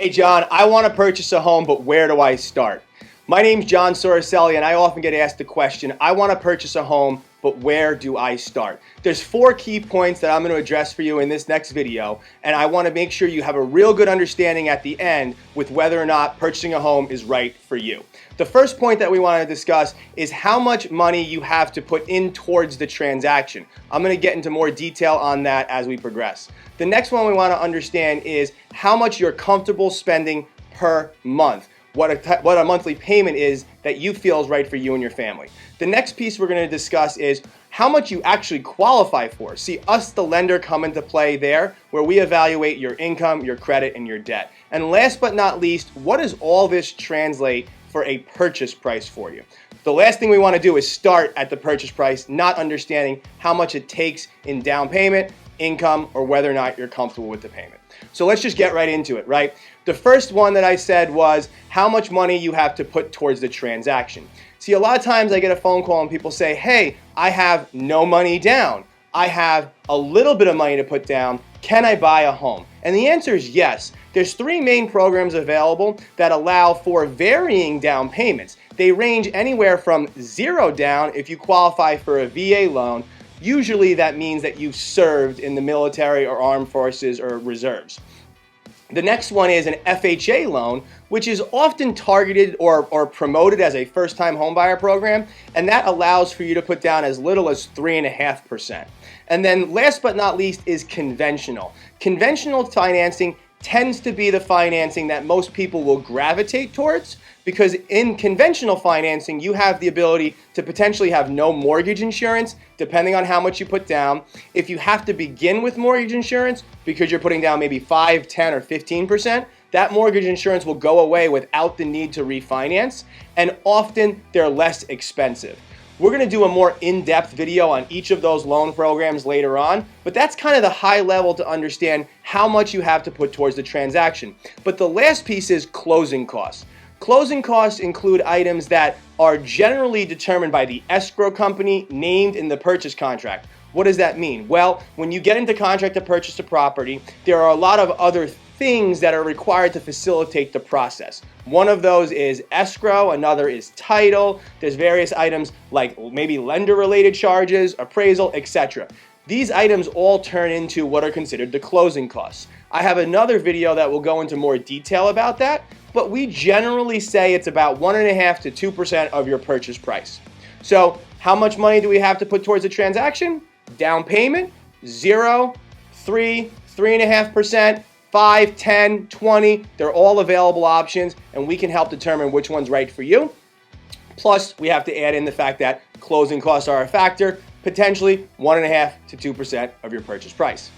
Hey John, I want to purchase a home, but where do I start? My name's John Soricelli, and I often get asked the question, I want to purchase a home, but where do I start? There's 4 key points that I'm going to address for you in this next video, and I want to make sure you have a real good understanding at the end with whether or not purchasing a home is right for you. The first point that we want to discuss is how much money you have to put in towards the transaction. I'm going to get into more detail on that as we progress. The next one we want to understand is how much you're comfortable spending per month. What a monthly payment is that you feel is right for you and your family. The next piece we're going to discuss is how much you actually qualify for. See, us, the lender, come into play there, where we evaluate your income, your credit, and your debt. And last but not least, what does all this translate for a purchase price for you? The last thing we want to do is start at the purchase price, not understanding how much it takes in down payment, income, or whether or not you're comfortable with the payment. So let's just get right into it, right? The first one that I said was how much money you have to put towards the transaction. See, a lot of times I get a phone call and people say, hey, I have no money down. I have a little bit of money to put down. Can I buy a home? And the answer is yes. There's 3 main programs available that allow for varying down payments. They range anywhere from 0 down if you qualify for a VA loan. Usually that means that you've served in the military or armed forces or reserves. The next one is an FHA loan, which is often targeted or promoted as a first-time homebuyer program, and that allows for you to put down as little as 3.5%. And then last but not least is conventional. Conventional financing tends to be the financing that most people will gravitate towards, because in conventional financing you have the ability to potentially have no mortgage insurance depending on how much you put down. If you have to begin with mortgage insurance because you're putting down maybe 5, 10, or 15%, that mortgage insurance will go away without the need to refinance, and often they're less expensive. We're going to do a more in-depth video on each of those loan programs later on, but that's kind of the high level to understand how much you have to put towards the transaction. But the last piece is closing costs. Closing costs include items that are generally determined by the escrow company named in the purchase contract. What does that mean? Well, when you get into contract to purchase a property, there are a lot of other things that are required to facilitate the process. One of those is escrow, another is title. There's various items like maybe lender-related charges, appraisal, etc. These items all turn into what are considered the closing costs. I have another video that will go into more detail about that, but we generally say it's about 1.5% to 2% of your purchase price. So how much money do we have to put towards a transaction? Down payment, 0, 3, 3.5%, 5, 10, 20, they're all available options, and we can help determine which one's right for you. Plus, we have to add in the fact that closing costs are a factor, potentially 1.5% to 2% of your purchase price.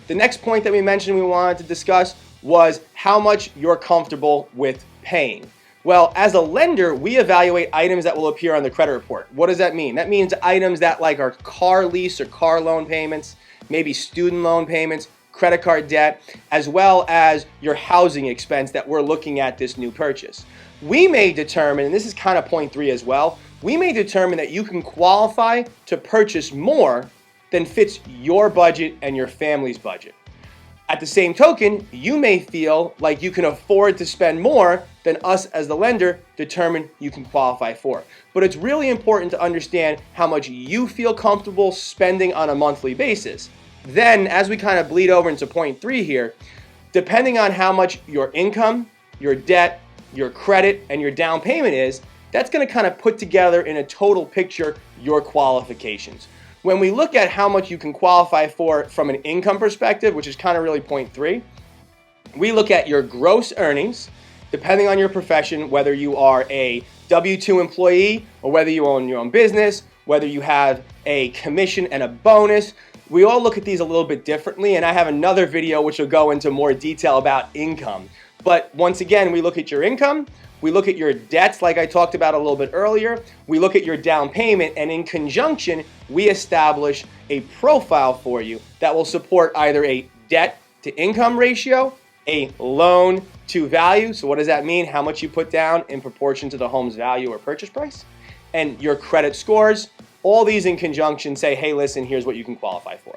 The next point that we mentioned we wanted to discuss was how much you're comfortable with paying. Well, as a lender, we evaluate items that will appear on the credit report. What does that mean? That means items that like are car lease or car loan payments, maybe student loan payments, credit card debt, as well as your housing expense that we're looking at this new purchase. We may determine, and this is kind of point 3 as well, we may determine that you can qualify to purchase more than fits your budget and your family's budget. At the same token, you may feel like you can afford to spend more than us as the lender determine you can qualify for. But it's really important to understand how much you feel comfortable spending on a monthly basis. Then, as we kind of bleed over into point 3 here, depending on how much your income, your debt, your credit, and your down payment is, that's going to kind of put together in a total picture your qualifications. When we look at how much you can qualify for from an income perspective, which is kind of really point 3, we look at your gross earnings, depending on your profession, whether you are a W-2 employee or whether you own your own business, whether you have a commission and a bonus. We all look at these a little bit differently, and I have another video which will go into more detail about income. But once again, we look at your income, we look at your debts like I talked about a little bit earlier, we look at your down payment, and in conjunction, we establish a profile for you that will support either a debt to income ratio, a loan to value, so what does that mean? How much you put down in proportion to the home's value or purchase price, and your credit scores. All these in conjunction say, hey, listen, here's what you can qualify for.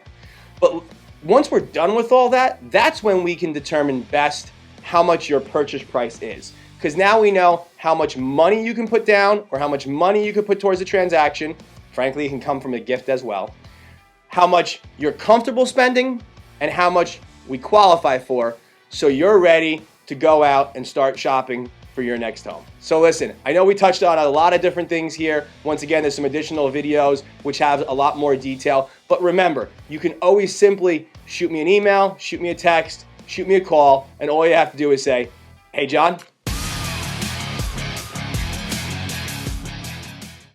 But once we're done with all that, that's when we can determine best how much your purchase price is. Because now we know how much money you can put down or how much money you can put towards the transaction. Frankly, it can come from a gift as well. How much you're comfortable spending and how much we qualify for, so you're ready to go out and start shopping for your next home. So listen, I know we touched on a lot of different things here. Once again, there's some additional videos which have a lot more detail. But remember, you can always simply shoot me an email, shoot me a text, shoot me a call, and all you have to do is say, "Hey John,